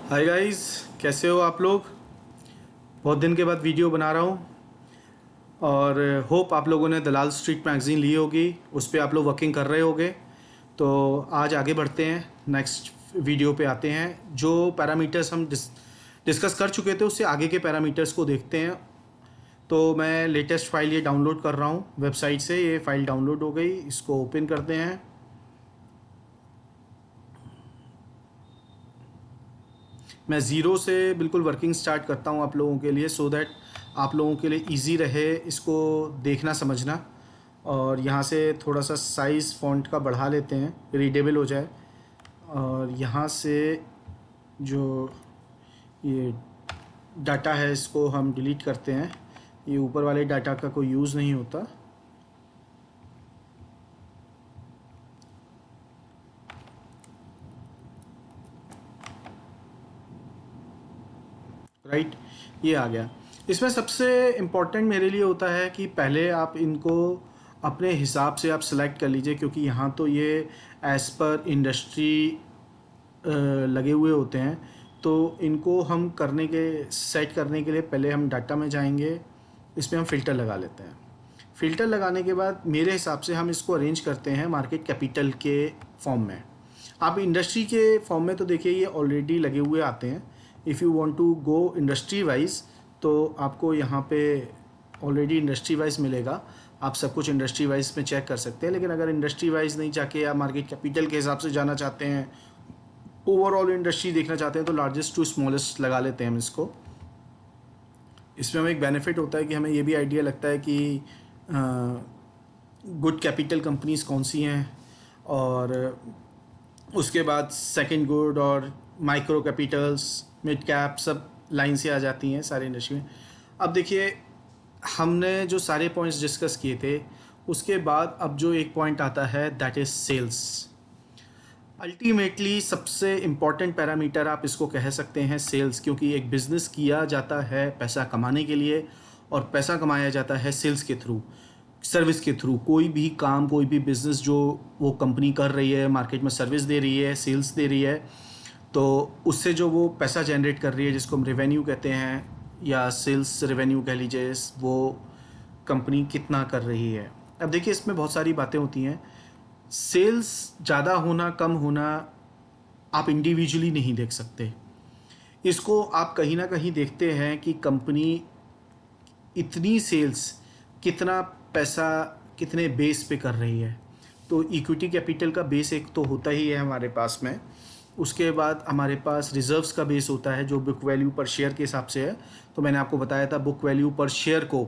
Hi guys, कैसे हो आप लोग। बहुत दिन के बाद वीडियो बना रहा हूँ और होप आप लोगों ने दलाल स्ट्रीट मैगज़ीन ली होगी, उस पर आप लोग वर्किंग कर रहे होगे। तो आज आगे बढ़ते हैं, नेक्स्ट वीडियो पे आते हैं। जो पैरामीटर्स हम डिस्कस कर चुके थे उससे आगे के पैरामीटर्स को देखते हैं। तो मैं लेटेस्ट फाइल ये डाउनलोड कर रहा हूँ वेबसाइट से। ये फ़ाइल डाउनलोड हो गई, इसको ओपन करते हैं। मैं ज़ीरो से बिल्कुल वर्किंग स्टार्ट करता हूँ आप लोगों के लिए, सो दैट आप लोगों के लिए इजी रहे इसको देखना समझना। और यहाँ से थोड़ा सा साइज़ फ़ॉन्ट का बढ़ा लेते हैं, रीडेबल हो जाए। और यहाँ से जो ये डाटा है इसको हम डिलीट करते हैं। ये ऊपर वाले डाटा का कोई यूज़ नहीं होता। राइट, ये आ गया। इसमें सबसे इम्पोर्टेंट मेरे लिए होता है कि पहले आप इनको अपने हिसाब से आप सेलेक्ट कर लीजिए, क्योंकि यहाँ तो ये एज़ पर इंडस्ट्री लगे हुए होते हैं। तो इनको हम सेट करने के लिए पहले हम डाटा में जाएंगे, इसमें हम फ़िल्टर लगा लेते हैं। फ़िल्टर लगाने के बाद मेरे हिसाब से हम इसको अरेंज करते हैं मार्केट कैपिटल के फॉर्म में। आप इंडस्ट्री के फॉर्म में तो देखिए ये ऑलरेडी लगे हुए आते हैं। If you want to go industry wise तो आपको यहाँ पे ऑलरेडी इंडस्ट्री वाइज मिलेगा। आप सब कुछ इंडस्ट्री वाइज में चेक कर सकते हैं। लेकिन अगर इंडस्ट्री वाइज नहीं जाके आप मार्केट कैपिटल के हिसाब से जाना चाहते हैं, ओवरऑल इंडस्ट्री देखना चाहते हैं, तो लार्जेस्ट टू स्मॉलेस्ट लगा लेते हैं हम इसको। इसमें हमें एक बेनिफिट होता है कि हमें ये भी आइडिया लगता है कि गुड कैपिटल कंपनीज कौन सी हैं, और उसके बाद सेकंड गुड और माइक्रो कैपिटल्स, मिड कैप, सब लाइन से आ जाती हैं सारी इंडस्ट्री में। अब देखिए, हमने जो सारे पॉइंट्स डिस्कस किए थे उसके बाद अब जो एक पॉइंट आता है दैट इज़ सेल्स। अल्टीमेटली सबसे इम्पॉर्टेंट पैरामीटर आप इसको कह सकते हैं सेल्स, क्योंकि एक बिज़नेस किया जाता है पैसा कमाने के लिए, और पैसा कमाया जाता है सेल्स के थ्रू, सर्विस के थ्रू। कोई भी काम, कोई भी बिज़नेस जो वो कंपनी कर रही है, मार्केट में सर्विस दे रही है, सेल्स दे रही है, तो उससे जो वो पैसा जनरेट कर रही है, जिसको हम रेवेन्यू कहते हैं या सेल्स रेवेन्यू कह लीजिए, वो कंपनी कितना कर रही है। अब देखिए, इसमें बहुत सारी बातें होती हैं। सेल्स ज़्यादा होना कम होना आप इंडिविजुअली नहीं देख सकते। इसको आप कहीं ना कहीं देखते हैं कि कंपनी इतनी सेल्स, कितना पैसा, कितने बेस पे कर रही है। तो इक्विटी कैपिटल का बेस एक तो होता ही है हमारे पास में। उसके बाद हमारे पास रिजर्व्स का बेस होता है जो बुक वैल्यू पर शेयर के हिसाब से है। तो मैंने आपको बताया था, बुक वैल्यू पर शेयर को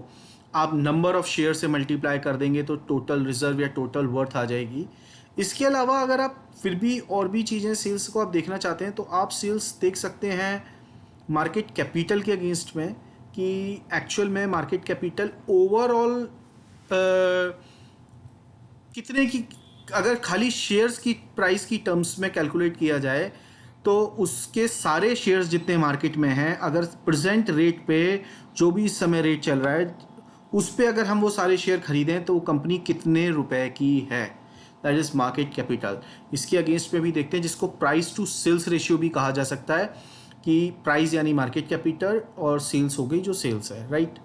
आप नंबर ऑफ़ शेयर से मल्टीप्लाई कर देंगे तो टोटल रिज़र्व या टोटल वर्थ आ जाएगी। इसके अलावा अगर आप फिर भी और भी चीज़ें सेल्स को आप देखना चाहते हैं तो आप सेल्स देख सकते हैं मार्केट कैपिटल के अगेंस्ट में, कि एक्चुअल में मार्केट कैपिटल ओवरऑल कितने की, अगर खाली शेयर्स की प्राइस की टर्म्स में कैलकुलेट किया जाए तो उसके सारे शेयर्स जितने मार्केट में हैं, अगर प्रेजेंट रेट पे जो भी इस समय रेट चल रहा है उस पे अगर हम वो सारे शेयर खरीदें तो वो कंपनी कितने रुपए की है, दैट इज़ मार्केट कैपिटल। इसके अगेंस्ट में भी देखते हैं, जिसको प्राइस टू सेल्स रेशियो भी कहा जा सकता है, कि प्राइस यानी मार्केट कैपिटल और सेल्स हो गई जो सेल्स है, राइट।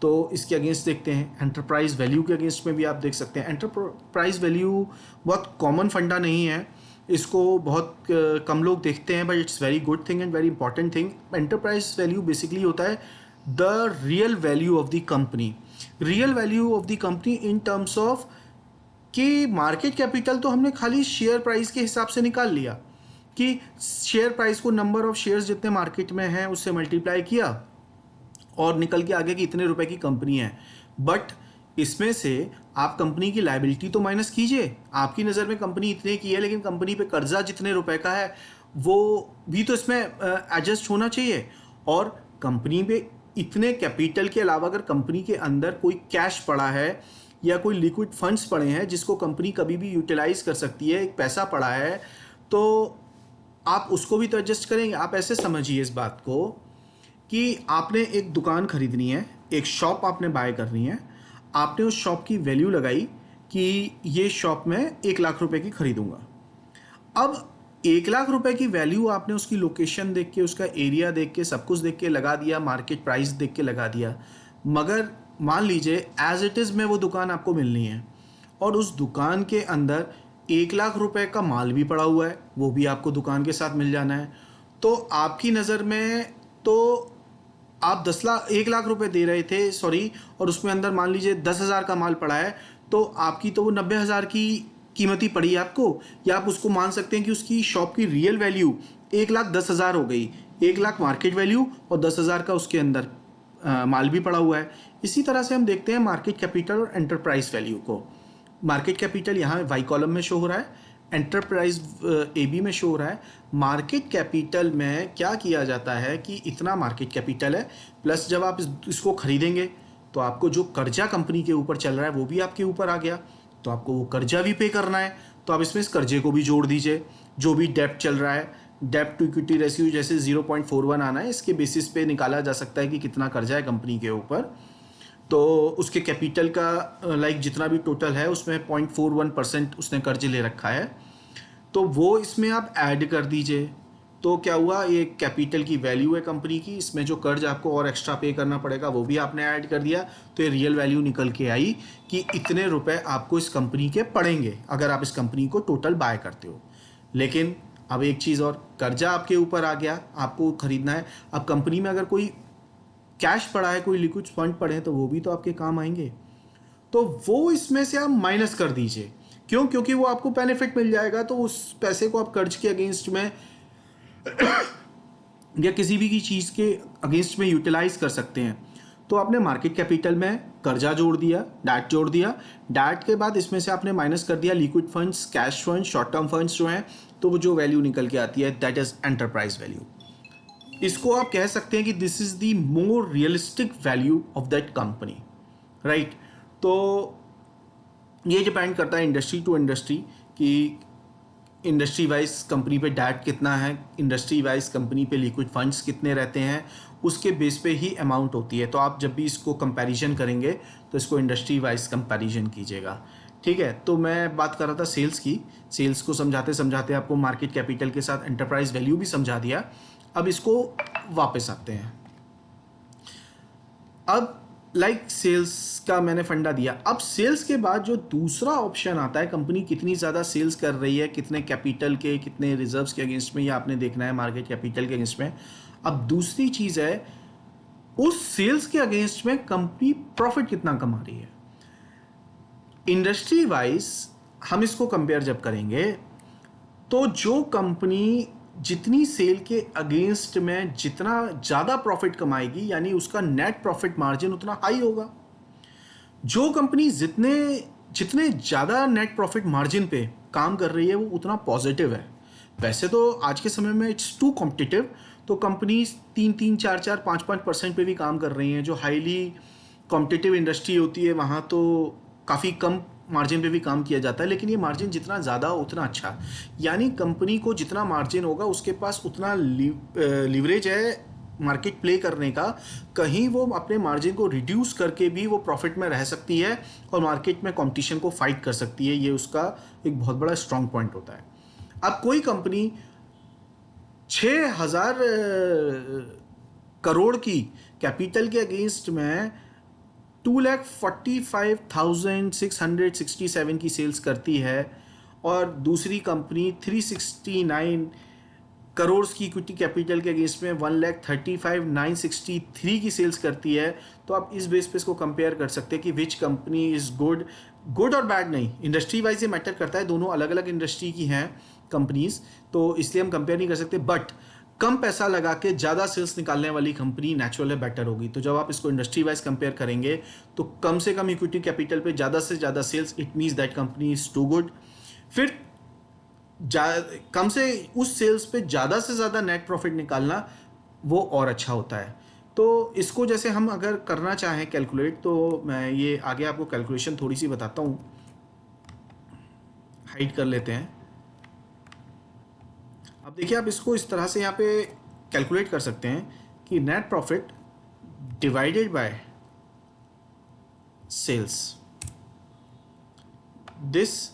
तो इसके अगेंस्ट देखते हैं एंटरप्राइज वैल्यू के अगेंस्ट में भी आप देख सकते हैं। एंटरप्राइज वैल्यू बहुत कॉमन फंडा नहीं है, इसको बहुत कम लोग देखते हैं, but it's very good thing and very important thing. Enterprise value basically होता है the real value of the company, real value of the company in terms of कि मार्केट कैपिटल तो हमने खाली शेयर प्राइस के हिसाब से निकाल लिया, कि शेयर प्राइस को नंबर ऑफ शेयर्स जितने मार्केट में हैं उससे मल्टीप्लाई किया और निकल के आगे कि इतने रुपए की कंपनी है। बट इसमें से आप कंपनी की लायबिलिटी तो माइनस कीजिए। आपकी नज़र में कंपनी इतने की है, लेकिन कंपनी पे कर्जा जितने रुपए का है वो भी तो इसमें एडजस्ट होना चाहिए। और कंपनी पे इतने कैपिटल के अलावा अगर कंपनी के अंदर कोई कैश पड़ा है या कोई लिक्विड फंड्स पड़े हैं जिसको कंपनी कभी भी यूटिलाइज कर सकती है, एक पैसा पड़ा है, तो आप उसको भी तो एडजस्ट करेंगे। आप ऐसे समझिए इस बात को कि आपने एक दुकान खरीदनी है, एक शॉप आपने बाय करनी है, आपने उस शॉप की वैल्यू लगाई कि ये शॉप मैं 1 लाख रुपए की खरीदूंगा। अब 1 लाख रुपए की वैल्यू आपने उसकी लोकेशन देख के, उसका एरिया देख के, सब कुछ देख के लगा दिया, मार्केट प्राइस देख के लगा दिया, मगर मान लीजिए एज इट इज़ में वो दुकान आपको मिलनी है और उस दुकान के अंदर 1 लाख रुपए का माल भी पड़ा हुआ है, वो भी आपको दुकान के साथ मिल जाना है। तो आपकी नज़र में तो आप 1 लाख रुपए दे रहे थे, सॉरी, और उसमें अंदर मान लीजिए 10,000 का माल पड़ा है, तो आपकी तो वो 90,000 की कीमत ही पड़ी आपको। या आप उसको मान सकते हैं कि उसकी शॉप की रियल वैल्यू 1,10,000 हो गई। 1 लाख मार्केट वैल्यू और 10,000 का उसके अंदर माल भी पड़ा हुआ है। इसी तरह से हम देखते हैं मार्केट कैपिटल और एंटरप्राइज वैल्यू को। मार्केट कैपिटल यहाँ वाई कॉलम में शो हो रहा है, एंटरप्राइज ए बी में शो हो रहा है। मार्केट कैपिटल में क्या किया जाता है कि इतना मार्केट कैपिटल है, प्लस जब आप इसको खरीदेंगे तो आपको जो कर्जा कंपनी के ऊपर चल रहा है वो भी आपके ऊपर आ गया, तो आपको वो कर्जा भी पे करना है। तो आप इसमें इस कर्जे को भी जोड़ दीजिए, जो भी डेप्ट चल रहा है। डेप्ट टू इक्विटी रेशियो जैसे 0.41 आना है, इसके बेसिस पे निकाला जा सकता है कि कितना कर्जा है कंपनी के ऊपर। तो उसके कैपिटल का लाइक जितना भी टोटल है उसमें 0.41% उसने कर्ज ले रखा है, तो वो इसमें आप ऐड कर दीजिए। तो क्या हुआ, ये कैपिटल की वैल्यू है कंपनी की, इसमें जो कर्ज आपको और एक्स्ट्रा पे करना पड़ेगा वो भी आपने ऐड कर दिया, तो ये रियल वैल्यू निकल के आई कि इतने रुपए आपको इस कंपनी के पड़ेंगे अगर आप इस कंपनी को टोटल बाय करते हो। लेकिन अब एक चीज़ और, कर्जा आपके ऊपर आ गया, आपको खरीदना है। अब कंपनी में अगर कोई कैश पड़ा है, कोई लिक्विड फंड पड़े हैं, तो वो भी तो आपके काम आएंगे। तो वो इसमें से आप माइनस कर दीजिए। क्यों? क्योंकि वो आपको बेनिफिट मिल जाएगा, तो उस पैसे को आप कर्ज के अगेंस्ट में या किसी भी की चीज़ के अगेंस्ट में यूटिलाइज कर सकते हैं। तो आपने मार्केट कैपिटल में कर्जा जोड़ दिया, डैट जोड़ दिया, डैट के बाद इसमें से आपने माइनस कर दिया liquid funds, cash funds, short term funds जो हैं, तो वो जो वैल्यू निकल के आती है दैट इज एंटरप्राइज वैल्यू। इसको आप कह सकते हैं कि this is the more realistic value of that company, right. तो ये डिपेंड करता है इंडस्ट्री टू इंडस्ट्री कि इंडस्ट्री वाइज कंपनी पे डैट कितना है, इंडस्ट्री वाइज कंपनी पे लिक्विड फंड्स कितने रहते हैं, उसके बेस पे ही अमाउंट होती है। तो आप जब भी इसको कंपैरिजन करेंगे तो इसको इंडस्ट्री वाइज कंपैरिजन कीजिएगा, ठीक है। तो मैं बात कर रहा था सेल्स की। सेल्स को समझाते समझाते आपको मार्केट कैपिटल के साथ एंटरप्राइज वैल्यू भी समझा दिया। अब इसको वापस आते हैं। अब सेल्स का मैंने फंडा दिया। अब सेल्स के बाद जो दूसरा ऑप्शन आता है, कंपनी कितनी ज़्यादा सेल्स कर रही है, कितने कैपिटल के, कितने रिजर्व्स के अगेंस्ट में, ये आपने देखना है मार्केट कैपिटल के अगेंस्ट में। अब दूसरी चीज़ है, उस सेल्स के अगेंस्ट में कंपनी प्रॉफिट कितना कमा रही है। इंडस्ट्री वाइज हम इसको कंपेयर जब करेंगे तो जो कंपनी जितनी सेल के अगेंस्ट में जितना ज़्यादा प्रॉफिट कमाएगी, यानी उसका नेट प्रॉफिट मार्जिन उतना हाई होगा। जो कंपनी जितने जितने ज़्यादा नेट प्रॉफिट मार्जिन पे काम कर रही है वो उतना पॉजिटिव है। वैसे तो आज के समय में इट्स टू कॉम्पिटिटिव, तो कंपनीज 3-3, 4-4, 5-5% पे भी काम कर रही हैं। जो हाईली कॉम्पिटिटिव इंडस्ट्री होती है वहाँ तो काफ़ी कम मार्जिन पे भी काम किया जाता है, लेकिन ये मार्जिन जितना ज़्यादा उतना अच्छा। यानी कंपनी को जितना मार्जिन होगा उसके पास उतना लीवरेज है मार्केट प्ले करने का। कहीं वो अपने मार्जिन को रिड्यूस करके भी वो प्रॉफिट में रह सकती है और मार्केट में कंपटीशन को फाइट कर सकती है। ये उसका एक बहुत बड़ा स्ट्रॉन्ग पॉइंट होता है। अब कोई कंपनी 6,000 करोड़ की कैपिटल के अगेंस्ट में 2,45,667 की सेल्स करती है और दूसरी कंपनी 369 करोड़ की इक्विटी कैपिटल के अगेंस्ट में 1,35,963 की सेल्स करती है, तो आप इस बेस पे इसको कंपेयर कर सकते हैं कि which company is good. Good और बैड नहीं, इंडस्ट्री वाइज ये मैटर करता है, दोनों अलग अलग इंडस्ट्री की हैं कंपनीज, तो इसलिए हम कंपेयर नहीं कर सकते। बट कम पैसा लगा के ज़्यादा सेल्स निकालने वाली कंपनी नेचुरल है बेटर होगी। तो जब आप इसको इंडस्ट्री वाइज कंपेयर करेंगे तो कम से कम इक्विटी कैपिटल पे ज़्यादा से ज़्यादा sales, it means that company is too good. फिर कम से उस सेल्स पे ज़्यादा से ज़्यादा नेट प्रॉफिट निकालना वो और अच्छा होता है। तो इसको जैसे हम अगर करना चाहें कैलकुलेट, तो मैं ये आगे आपको कैलकुलेशन थोड़ी सी बताता हूँ। हाइड कर लेते हैं। अब देखिए, आप इसको इस तरह से यहाँ पे कैलकुलेट कर सकते हैं कि net profit divided by sales, this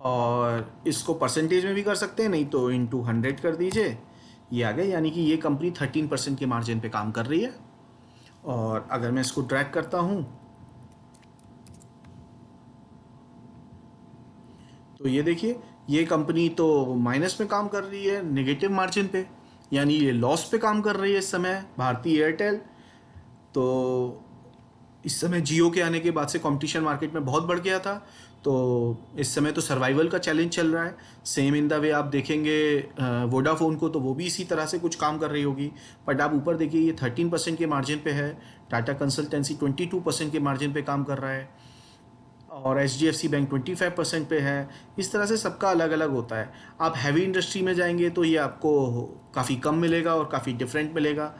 और इसको परसेंटेज में भी कर सकते हैं, नहीं तो इंटू 100 कर दीजिए, ये आ गए। यानी कि ये कंपनी 13% के मार्जिन पे काम कर रही है। और अगर मैं इसको ड्रैग करता हूँ तो ये देखिए, ये कंपनी तो माइनस में काम कर रही है, नेगेटिव मार्जिन पे, यानी ये लॉस पे काम कर रही है इस समय, भारतीय एयरटेल। तो इस समय जियो के आने के बाद से कंपटीशन मार्केट में बहुत बढ़ गया था, तो इस समय तो सर्वाइवल का चैलेंज चल रहा है। सेम इन द वे आप देखेंगे वोडाफोन को, तो वो भी इसी तरह से कुछ काम कर रही होगी। बट आप ऊपर देखिए, ये 13% के मार्जिन पे है, टाटा कंसल्टेंसी 22% के मार्जिन पे काम कर रहा है, और एच बैंक 25% पे है। इस तरह से सबका अलग अलग होता है। आप हैवी इंडस्ट्री में जाएंगे तो ये आपको काफ़ी कम मिलेगा और काफ़ी डिफरेंट मिलेगा।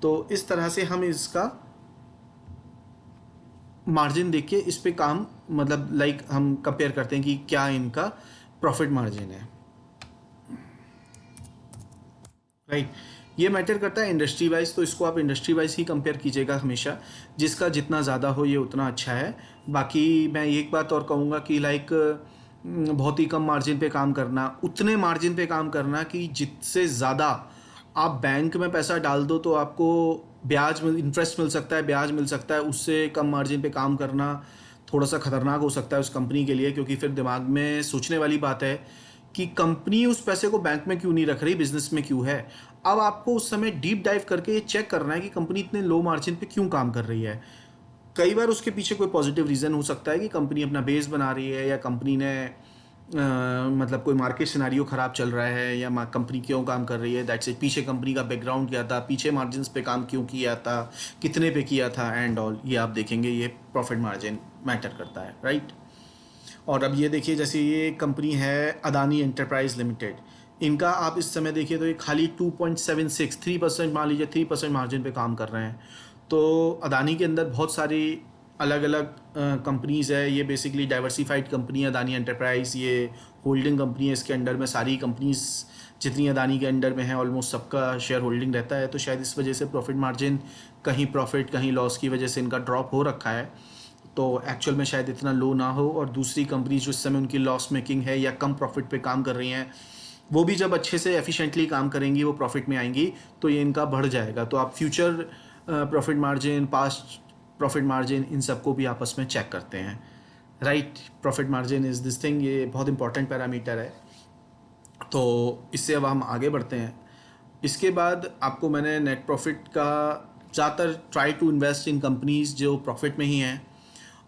तो इस तरह से हम इसका मार्जिन देख के इस पे काम, मतलब लाइक हम कंपेयर करते हैं कि क्या इनका प्रॉफिट मार्जिन है, राइट। ये मैटर करता है इंडस्ट्री वाइज, तो इसको आप इंडस्ट्री वाइज ही कंपेयर कीजिएगा हमेशा, जिसका जितना ज़्यादा हो ये उतना अच्छा है। बाकी मैं एक बात और कहूँगा कि लाइक बहुत ही कम मार्जिन पे काम करना, उतने मार्जिन पे काम करना कि जिससे ज़्यादा आप बैंक में पैसा डाल दो तो आपको ब्याज मिल इंटरेस्ट मिल सकता है, ब्याज मिल सकता है, उससे कम मार्जिन पे काम करना थोड़ा सा खतरनाक हो सकता है उस कंपनी के लिए, क्योंकि फिर दिमाग में सोचने वाली बात है कि कंपनी उस पैसे को बैंक में क्यों नहीं रख रही, बिजनेस में क्यों है। अब आपको उस समय डीप डाइव करके ये चेक करना है कि कंपनी इतने लो मार्जिन पे क्यों काम कर रही है। कई बार उसके पीछे कोई पॉजिटिव रीज़न हो सकता है कि कंपनी अपना बेस बना रही है, या कंपनी ने मतलब कोई मार्केट सिनारियो ख़राब चल रहा है, या कंपनी क्यों काम कर रही है, दैट्स इट। पीछे कंपनी का बैकग्राउंड क्या था, पीछे मार्जिन्स पे काम क्यों किया था, कितने पे किया था, एंड ऑल ये आप देखेंगे, ये प्रॉफिट मार्जिन मैटर करता है, राइट। और अब ये देखिए, जैसे ये कंपनी है अदानी एंटरप्राइज लिमिटेड, इनका आप इस समय देखिए तो ये खाली 2.76 3%, मान लीजिए 3% मार्जिन पे काम कर रहे हैं। तो अदानी के अंदर बहुत सारी अलग अलग कंपनीज़ है, ये बेसिकली डाइवर्सिफाइड कंपनी है अदानी एंटरप्राइज, ये होल्डिंग कंपनी है, इसके अंडर में सारी कंपनीज जितनी अदानी के अंडर में है ऑलमोस्ट सबका शेयर होल्डिंग रहता है। तो शायद इस वजह से प्रॉफिट मार्जिन कहीं प्रॉफिट कहीं लॉस की वजह से इनका ड्रॉप हो रखा है, तो एक्चुअल में शायद इतना लो ना हो। और दूसरी कंपनी जो इस समय उनकी लॉस मेकिंग है या कम प्रॉफिट पे काम कर रही हैं, वो भी जब अच्छे से एफिशिएंटली काम करेंगी, वो प्रॉफिट में आएंगी, तो ये इनका बढ़ जाएगा। तो आप future profit margin, past profit margin, इन सबको भी आपस में चेक करते हैं, right. Profit margin is this thing, ये बहुत इंपॉर्टेंट पैरामीटर है। तो इससे अब हम आगे बढ़ते हैं। इसके बाद आपको मैंने नेट प्रॉफिट का ज़्यादातर try to invest in companies जो प्रॉफिट में ही हैं,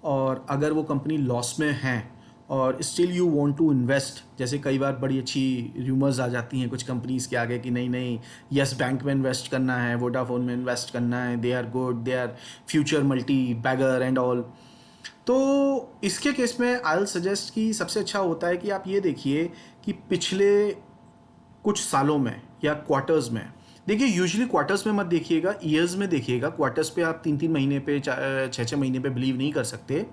और अगर वो कंपनी लॉस में हैं और still you want to invest, जैसे कई बार बड़ी अच्छी र्यूमर्स आ जाती हैं कुछ कंपनीज़ के आगे कि नहीं नहीं यस बैंक में इन्वेस्ट करना है, वोडाफोन में इन्वेस्ट करना है, they are good, they are future multi bagger and all. तो इसके केस में आई विल सजेस्ट कि सबसे अच्छा होता है कि आप ये देखिए कि पिछले कुछ सालों में या क्वार्टर्स में देखिए, यूजुअली क्वार्टर्स में मत देखिएगा, ईयर्स में देखिएगा। क्वार्टर्स पे आप 3-3 महीने पे 6-6 महीने पे बिलीव नहीं कर सकते,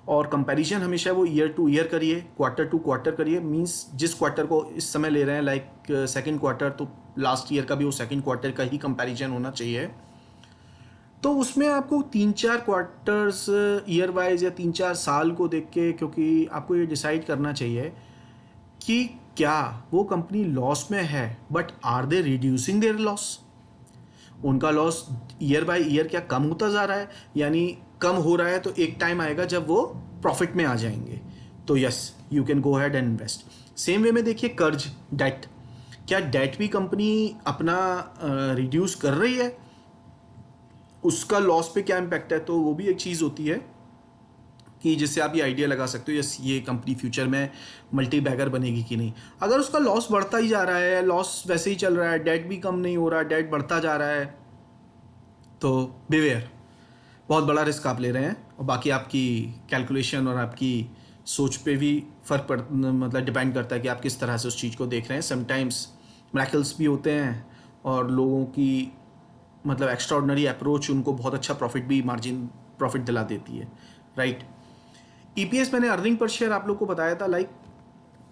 और कंपैरिजन हमेशा वो ईयर टू ईयर करिए, क्वार्टर टू क्वार्टर करिए। मींस जिस क्वार्टर को इस समय ले रहे हैं लाइक सेकंड क्वार्टर, तो लास्ट ईयर का भी वो सेकंड क्वार्टर का ही कंपैरिजन होना चाहिए। तो उसमें आपको 3-4 क्वार्टर्स ईयर वाइज या 3-4 साल को देख के, क्योंकि आपको ये डिसाइड करना चाहिए कि क्या वो कंपनी लॉस में है, but are they reducing their loss. उनका लॉस ईयर बाय ईयर क्या कम होता जा रहा है, यानी कम हो रहा है, तो एक टाइम आएगा जब वो प्रॉफिट में आ जाएंगे, तो yes you can go had and invest. Same way में देखिए कर्ज, डेट, क्या डेट भी कंपनी अपना रिड्यूस कर रही है, उसका लॉस पे क्या इम्पैक्ट है, तो वो भी एक चीज़ होती है कि जिससे आप ये आइडिया लगा सकते हो यस ये कंपनी फ्यूचर में मल्टी बैगर बनेगी कि नहीं। अगर उसका लॉस बढ़ता ही जा रहा है, लॉस वैसे ही चल रहा है, डेट भी कम नहीं हो रहा, डेट बढ़ता जा रहा है, तो बिवेयर, बहुत बड़ा रिस्क आप ले रहे हैं। और बाकी आपकी कैलकुलेशन और आपकी सोच पे भी फ़र्क पड़ मतलब डिपेंड करता है कि आप किस तरह से उस चीज़ को देख रहे हैं। समटाइम्स मिरेकल्स भी होते हैं, और लोगों की मतलब एक्स्ट्राऑर्डिनरी अप्रोच उनको बहुत अच्छा प्रॉफिट भी मार्जिन प्रॉफिट दिला देती है, राइट। ईपीएस मैंने अर्निंग पर शेयर आप लोग को बताया था, लाइक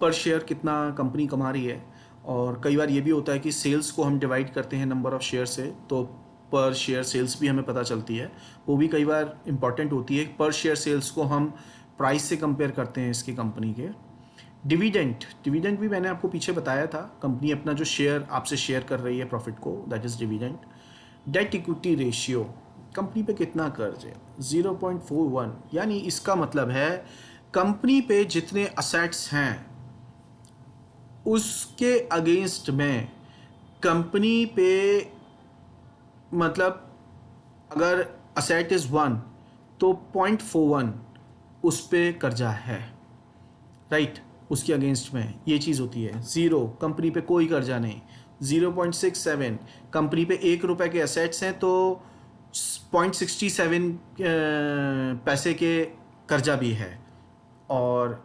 पर शेयर कितना कंपनी कमा रही है। और कई बार ये भी होता है कि सेल्स को हम डिवाइड करते हैं नंबर ऑफ़ शेयर से, तो पर शेयर सेल्स भी हमें पता चलती है, वो भी कई बार इंपॉर्टेंट होती है। पर शेयर सेल्स को हम प्राइस से कंपेयर करते हैं इसकी कंपनी के, डिविडेंड, डिविडेंड भी मैंने आपको पीछे बताया था, कंपनी अपना जो शेयर आपसे शेयर कर रही है प्रॉफिट को, that is dividend. Debt equity ratio, company पे कितना कर्ज है, 0.41, यानी इसका मतलब है कंपनी पे जितने असेट्स हैं उसके अगेंस्ट में कंपनी पे, मतलब अगर असेट इज़ 1 तो 0.41 उस पे कर्जा है, राइट, उसके अगेंस्ट में ये चीज़ होती है। 0 कंपनी पे कोई कर्जा नहीं। 0.67 कंपनी पे 1 रुपए के असेट्स हैं तो 0.67 पैसे के कर्जा भी है। और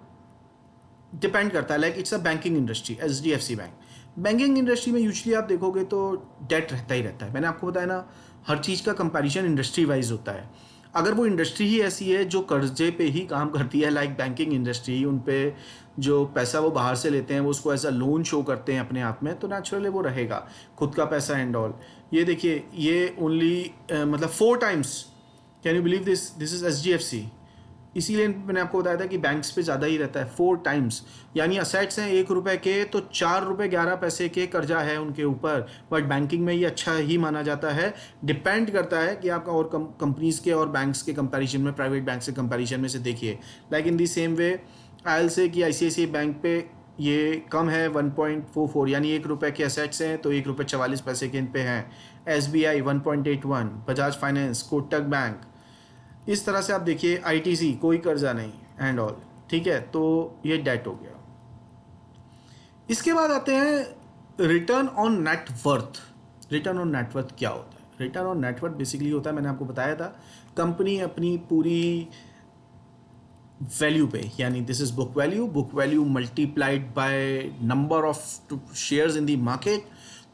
डिपेंड करता है, like it's a banking industry, HDFC bank. Banking industry में यूजली आप देखोगे तो डेट रहता ही रहता है। मैंने आपको बताया ना, हर चीज़ का कंपैरिजन इंडस्ट्री वाइज होता है। अगर वो इंडस्ट्री ही ऐसी है जो कर्जे पे ही काम करती है, लाइक बैंकिंग इंडस्ट्री, उन पे जो पैसा वो बाहर से लेते हैं वो उसको एज अ लोन शो करते हैं अपने आप में, तो नेचुरली वो रहेगा खुद का पैसा एंड ऑल। ये देखिए, ये ओनली मतलब 4 times, can you believe this, this is HDFC। इसीलिए मैंने आपको बताया था कि बैंक्स पे ज़्यादा ही रहता है, 4 टाइम्स, यानी असेट्स हैं 1 रुपए के तो 4 रुपए 11 पैसे के कर्जा है उनके ऊपर। बट बैंकिंग में ये अच्छा ही माना जाता है। डिपेंड करता है कि आपका और कंपनीज के और बैंक्स के कंपैरिजन में, प्राइवेट बैंक से कंपैरिजन में से देखिए। Like in the same way आई से कि ICICI बैंक पे ये कम है 1.44, यानी 1 रुपए के असेट्स हैं तो 1 रुपए 44 पैसे के इन पे हैं। SBI 1.81, Bajaj finance, Kotak bank, इस तरह से आप देखिए। ITC कोई कर्जा नहीं एंड ऑल, ठीक है, तो ये डेट हो गया। इसके बाद आते हैं return on net worth. Return on net worth क्या होता है? Return on net worth basically होता है, मैंने आपको बताया था, कंपनी अपनी पूरी वैल्यू पे, यानी this is book value multiplied by number of shares in the market,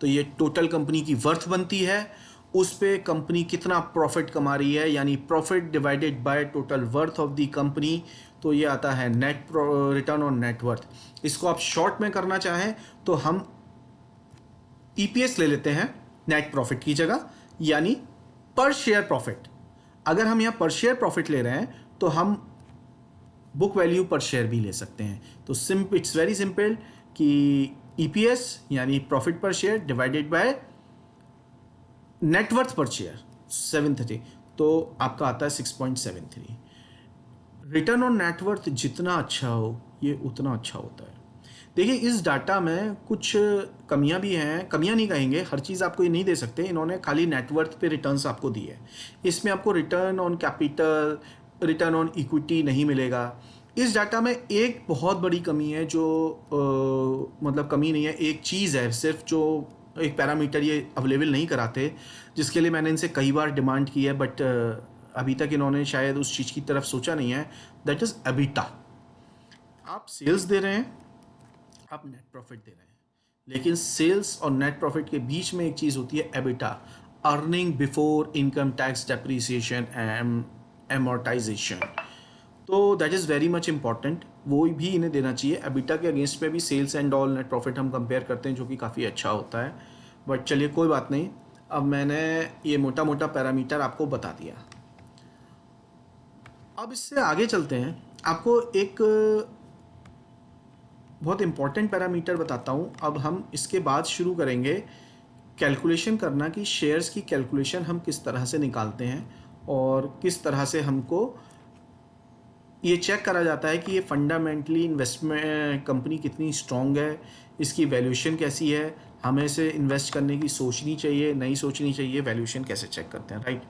तो ये टोटल कंपनी की वर्थ बनती है। उस पे कंपनी कितना प्रॉफिट कमा रही है, यानी profit divided by total worth of the company, तो ये आता है net return on net worth. इसको आप शॉर्ट में करना चाहें तो हम EPS ले लेते हैं नेट प्रॉफिट की जगह, यानी पर शेयर प्रॉफिट। अगर हम यहाँ पर शेयर प्रॉफिट ले रहे हैं तो हम बुक वैल्यू पर शेयर भी ले सकते हैं। तो इट्स वेरी सिंपल कि EPS यानी प्रॉफिट पर शेयर डिवाइडेड बाय नेटवर्थ पर शेयर 730, तो आपका आता है 6.73। रिटर्न ऑन नेटवर्थ जितना अच्छा हो ये उतना अच्छा होता है। देखिए, इस डाटा में कुछ कमियां भी हैं, कमियां नहीं कहेंगे, हर चीज़ आपको ये नहीं दे सकते। इन्होंने खाली नेटवर्थ पे रिटर्न्स आपको दिए, इसमें आपको return on capital, return on equity नहीं मिलेगा। इस डाटा में एक बहुत बड़ी कमी है जो मतलब कमी नहीं है, एक चीज़ है सिर्फ, जो एक पैरामीटर ये अवेलेबल नहीं कराते, जिसके लिए मैंने इनसे कई बार डिमांड की है, बट अभी तक इन्होंने शायद उस चीज़ की तरफ सोचा नहीं है। That is EBITDA. आप सेल्स दे रहे हैं, आप नेट प्रॉफिट दे रहे हैं, लेकिन सेल्स और नेट प्रॉफिट के बीच में एक चीज़ होती है EBITDA, earning before income tax depreciation and amortisation. तो that is very much important, वो भी इन्हें देना चाहिए। एबिटा के अगेंस्ट में भी sales and all net profit हम कंपेयर करते हैं, जो कि काफ़ी अच्छा होता है। बट चलिए कोई बात नहीं, अब मैंने ये मोटा मोटा पैरामीटर आपको बता दिया। अब इससे आगे चलते हैं, आपको एक बहुत इंपॉर्टेंट पैरामीटर बताता हूँ। अब हम इसके बाद शुरू करेंगे कैलकुलेशन करना कि शेयर्स की कैलकुलेशन हम किस तरह से निकालते हैं और किस तरह से हमको ये चेक करा जाता है कि ये फंडामेंटली इन्वेस्टमेंट कंपनी कितनी स्ट्रॉन्ग है, इसकी वैल्यूएशन कैसी है, हमें इसे इन्वेस्ट करने की सोचनी चाहिए, नहीं सोचनी चाहिए, वैल्यूएशन कैसे चेक करते हैं, राइट।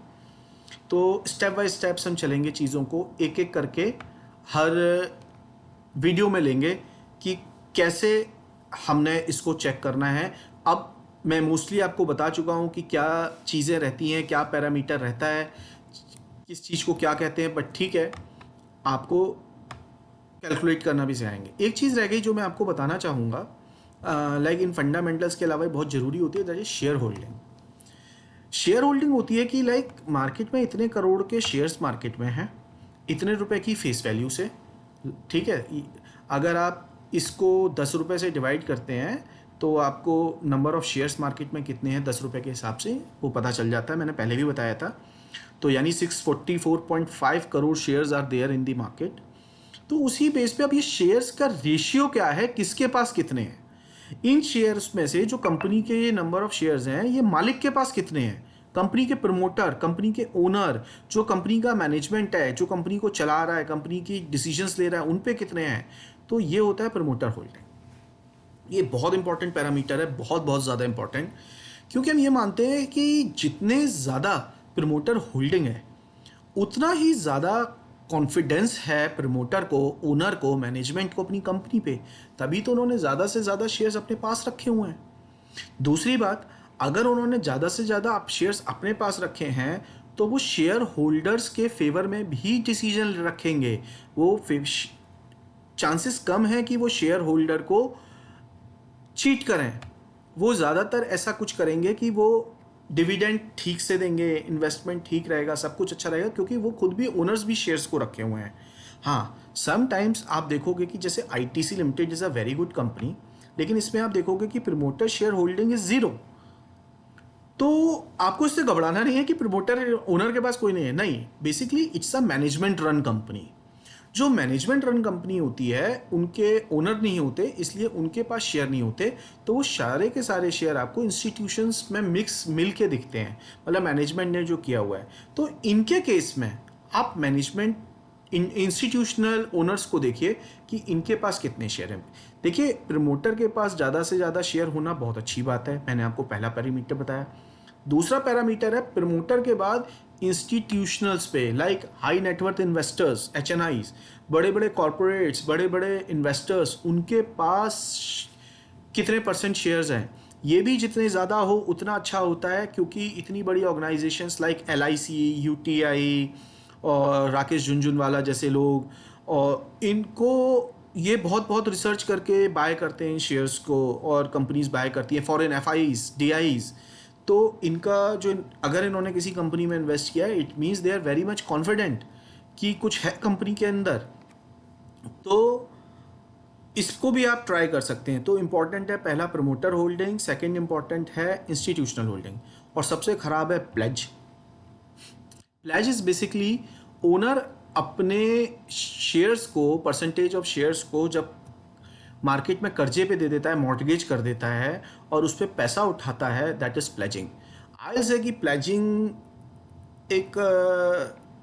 तो स्टेप बाय स्टेप्स हम चलेंगे, चीज़ों को एक एक करके हर वीडियो में लेंगे कि कैसे हमने इसको चेक करना है। अब मैं मोस्टली आपको बता चुका हूँ कि क्या चीज़ें रहती हैं, क्या पैरामीटर रहता है, किस चीज़ को क्या कहते हैं, बट ठीक है, आपको कैलकुलेट करना भी सिखाएंगे। एक चीज़ रह गई जो मैं आपको बताना चाहूँगा, लाइक इन फंडामेंटल्स के अलावा बहुत ज़रूरी होती है, that is share holding. Share holding होती है कि लाइक मार्केट में इतने करोड़ के शेयर्स मार्केट में हैं, इतने रुपए की फेस वैल्यू से, ठीक है। अगर आप इसको 10 रुपये से डिवाइड करते हैं तो आपको नंबर ऑफ़ शेयर्स मार्केट में कितने हैं 10 रुपये के हिसाब से वो पता चल जाता है, मैंने पहले भी बताया था। तो यानी 644.5 crore shares are there in the market. तो उसी बेस पे अब ये शेयर्स का रेशियो क्या है, किसके पास कितने हैं, इन शेयर्स में से जो कंपनी के ये नंबर ऑफ शेयर्स हैं ये मालिक के पास कितने हैं, कंपनी के प्रमोटर, कंपनी के ओनर, जो कंपनी का मैनेजमेंट है, जो कंपनी को चला रहा है, कंपनी की डिसीजंस ले रहा है, उन पे कितने हैं। तो ये होता है प्रमोटर होल्डिंग। ये बहुत इंपॉर्टेंट पैरामीटर है, बहुत बहुत ज़्यादा इंपॉर्टेंट, क्योंकि हम ये मानते हैं कि जितने ज़्यादा प्रमोटर होल्डिंग है उतना ही ज़्यादा कॉन्फिडेंस है प्रमोटर को, ओनर को, मैनेजमेंट को अपनी कंपनी पे, तभी तो उन्होंने ज़्यादा से ज़्यादा शेयर्स अपने पास रखे हुए हैं। दूसरी बात, अगर उन्होंने ज़्यादा से ज़्यादा शेयर्स अपने पास रखे हैं तो वो शेयर होल्डर्स के फेवर में भी डिसीजन रखेंगे। वो चांसेस कम है कि वो शेयर होल्डर को चीट करें। वो ज़्यादातर ऐसा कुछ करेंगे कि वो डिविडेंड ठीक से देंगे, इन्वेस्टमेंट ठीक रहेगा, सब कुछ अच्छा रहेगा, क्योंकि वो खुद भी ओनर्स भी शेयर्स को रखे हुए हैं। हाँ, समटाइम्स आप देखोगे कि जैसे ITC limited is a very good company, लेकिन इसमें आप देखोगे कि प्रमोटर शेयर होल्डिंग इज 0। तो आपको इससे घबराना नहीं है कि प्रमोटर ओनर के पास कोई नहीं है, नहीं, basically it's a management run company. जो मैनेजमेंट रन कंपनी होती है उनके ओनर नहीं होते, इसलिए उनके पास शेयर नहीं होते, तो वो सारे के सारे शेयर आपको इंस्टीट्यूशंस में मिल के दिखते हैं, मतलब मैनेजमेंट ने जो किया हुआ है। तो इनके केस में आप मैनेजमेंट इंस्टीट्यूशनल ओनर्स को देखिए कि इनके पास कितने शेयर हैं। देखिए, प्रमोटर के पास ज़्यादा से ज़्यादा शेयर होना बहुत अच्छी बात है, मैंने आपको पहला पैरामीटर बताया। दूसरा पैरामीटर है प्रमोटर के बाद इंस्टीट्यूशनल्स पे, like high net worth investors, HNIs, बड़े बड़े कॉरपोरेट्स, बड़े बड़े इन्वेस्टर्स, उनके पास कितने परसेंट शेयर्स हैं। ये भी जितने ज़्यादा हो उतना अच्छा होता है, क्योंकि इतनी बड़ी ऑर्गेनाइजेशंस लाइक LIC, UTI और राकेश झुनझुनवाला जैसे लोग, और इनको ये बहुत बहुत रिसर्च करके बाय करते हैं इन शेयर्स को, और कंपनीज बाय करती हैं, फॉरेन FIs, DIs। तो इनका जो, अगर इन्होंने किसी कंपनी में इन्वेस्ट किया है, it means they are very much confident कि कुछ है कंपनी के अंदर। तो इसको भी आप ट्राई कर सकते हैं। तो इम्पॉर्टेंट है पहला प्रमोटर होल्डिंग, सेकंड इम्पॉर्टेंट है इंस्टीट्यूशनल होल्डिंग, और सबसे खराब है pledge. Pledge is basically owner अपने शेयर्स को, परसेंटेज ऑफ शेयर्स को जब मार्केट में कर्जे पे दे देता है, मॉर्टगेज कर देता है और उस पर पैसा उठाता है, दैट इज प्लेजिंग। आई से कि प्लेजिंग एक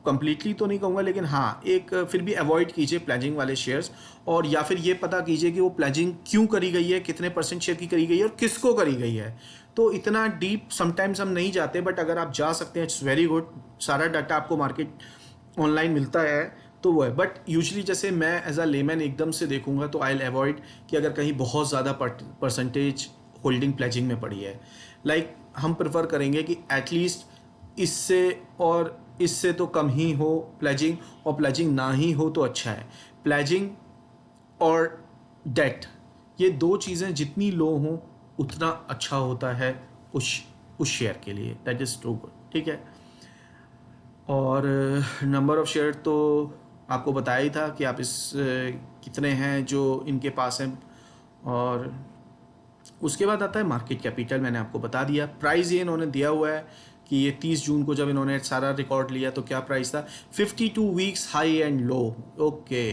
कंप्लीटली तो नहीं कहूँगा, लेकिन हाँ, एक फिर भी अवॉइड कीजिए प्लेजिंग वाले शेयर्स, और या फिर ये पता कीजिए कि वो प्लेजिंग क्यों करी गई है, कितने परसेंट शेयर की करी गई है और किसको करी गई है। तो इतना डीप समटाइम्स हम नहीं जाते, बट अगर आप जा सकते हैं इट्स वेरी गुड। सारा डाटा आपको मार्केट ऑनलाइन मिलता है, तो वो है। बट यूजली जैसे मैं एज अ लेमैन एकदम से देखूंगा तो आई विल अवॉइड कि अगर कहीं बहुत ज़्यादा परसेंटेज होल्डिंग प्लेजिंग में पड़ी है, लाइक हम प्रेफर करेंगे कि एटलीस्ट इससे तो कम ही हो प्लेजिंग, और प्लेजिंग ना ही हो तो अच्छा है। प्लेजिंग और डेट, ये दो चीज़ें जितनी लो हों उतना अच्छा होता है उस शेयर के लिए, दैट इज़ टू गुड, ठीक है। और नंबर ऑफ़ शेयर तो आपको बताया ही था कि आप कितने हैं जो इनके पास हैं, और उसके बाद आता है मार्केट कैपिटल। मैंने आपको बता दिया। प्राइस ये इन्होंने दिया हुआ है कि ये 30 जून को जब इन्होंने सारा रिकॉर्ड लिया तो क्या प्राइस था, 52 weeks high and low. Okay,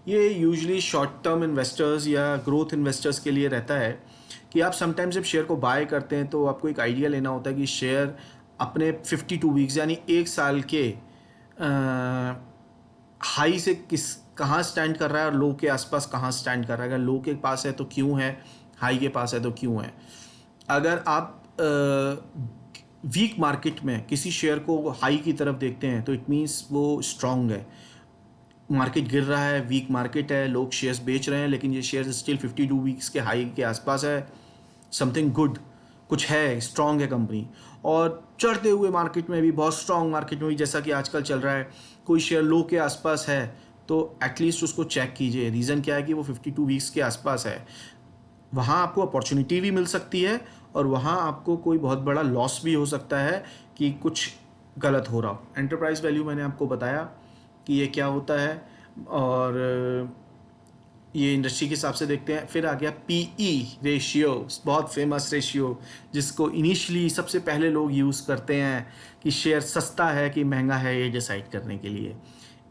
ये यूजुअली शॉर्ट टर्म इन्वेस्टर्स या ग्रोथ इन्वेस्टर्स के लिए रहता है कि आप समटाइम्स जब शेयर को बाय करते हैं तो आपको एक आइडिया लेना होता है कि शेयर अपने 52 वीक्स यानी एक साल के हाई से कहाँ स्टैंड कर रहा है और लो के आसपास कहाँ स्टैंड कर रहा है। अगर लो के पास है तो क्यों है, हाई के पास है तो क्यों है। अगर आप वीक मार्केट में किसी शेयर को हाई की तरफ देखते हैं तो इट मीन्स वो स्ट्रांग है। मार्केट गिर रहा है, वीक मार्केट है, लोग शेयर्स बेच रहे हैं, लेकिन ये शेयर स्टिल 52 वीक्स के हाई के आसपास है, समथिंग गुड, कुछ है, स्ट्रांग है कंपनी। और चढ़ते हुए मार्केट में भी, बहुत स्ट्रांग मार्केट में भी, जैसा कि आजकल चल रहा है, कोई शेयर लो के आसपास है तो एटलीस्ट उसको चेक कीजिए। रीज़न क्या है कि वो 52 वीक्स के आसपास है। वहाँ आपको अपॉर्चुनिटी भी मिल सकती है और वहाँ आपको कोई बहुत बड़ा लॉस भी हो सकता है कि कुछ गलत हो रहा हो। एंटरप्राइज वैल्यू मैंने आपको बताया कि ये क्या होता है, और ये इंडस्ट्री के हिसाब से देखते हैं। फिर आ गया PE रेशियो, बहुत फेमस रेशियो, जिसको इनिशियली सबसे पहले लोग यूज़ करते हैं कि शेयर सस्ता है कि महंगा है, ये डिसाइड करने के लिए।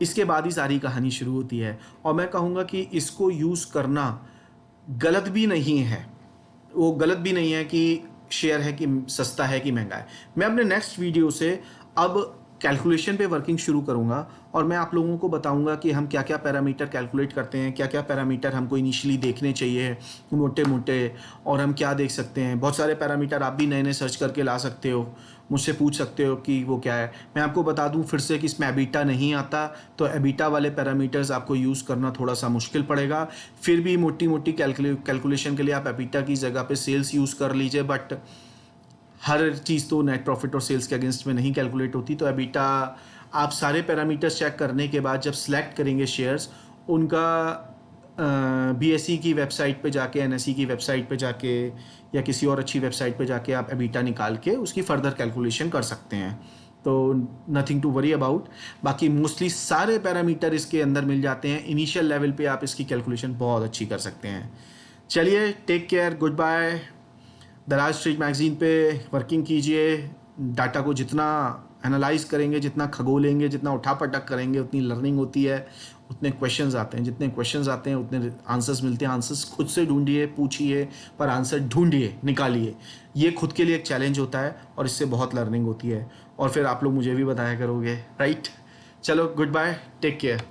इसके बाद ही सारी कहानी शुरू होती है। और मैं कहूँगा कि इसको यूज़ करना गलत भी नहीं है, वो गलत भी नहीं है कि शेयर है कि सस्ता है कि महंगा है। मैं अपने नेक्स्ट वीडियो से अब कैलकुलेशन पे वर्किंग शुरू करूँगा और मैं आप लोगों को बताऊँगा कि हम क्या क्या पैरामीटर कैलकुलेट करते हैं, क्या क्या पैरामीटर हमको इनिशियली देखने चाहिए मोटे मोटे, और हम क्या देख सकते हैं। बहुत सारे पैरामीटर आप भी नए नए सर्च करके ला सकते हो, मुझसे पूछ सकते हो कि वो क्या है। मैं आपको बता दूं फिर से कि इसमें एबिटा नहीं आता, तो एबिटा वाले पैरामीटर्स आपको यूज़ करना थोड़ा सा मुश्किल पड़ेगा। फिर भी मोटी मोटी कैलकुलेशन के लिए आप एबिटा की जगह पे सेल्स यूज़ कर लीजिए, बट हर चीज़ तो नेट प्रॉफिट और सेल्स के अगेंस्ट में नहीं कैलकुलेट होती। तो एबिटा आप सारे पैरामीटर्स चेक करने के बाद जब सिलेक्ट करेंगे शेयर्स, उनका बीएसई की वेबसाइट पे जाके, एनएसई की वेबसाइट पे जाके या किसी और अच्छी वेबसाइट पे जाके आप एबिटा निकाल के उसकी फर्दर कैलकुलेशन कर सकते हैं। तो नथिंग टू वरी अबाउट। बाकी मोस्टली सारे पैरामीटर इसके अंदर मिल जाते हैं। इनिशियल लेवल पे आप इसकी कैलकुलेशन बहुत अच्छी कर सकते हैं। चलिए, टेक केयर, गुड बाय। दराज स्ट्रीट मैगज़ीन पे वर्किंग कीजिए। डाटा को जितना एनालाइज करेंगे, जितना खगोलेंगे, जितना उठापटक करेंगे, उतनी लर्निंग होती है, उतने क्वेश्चंस आते हैं। जितने क्वेश्चंस आते हैं उतने आंसर्स मिलते हैं। आंसर्स खुद से ढूंढिए, पूछिए, पर आंसर ढूंढिए, निकालिए। ये खुद के लिए एक चैलेंज होता है और इससे बहुत लर्निंग होती है, और फिर आप लोग मुझे भी बताया करोगे, राइट। चलो, गुड बाय, टेक केयर।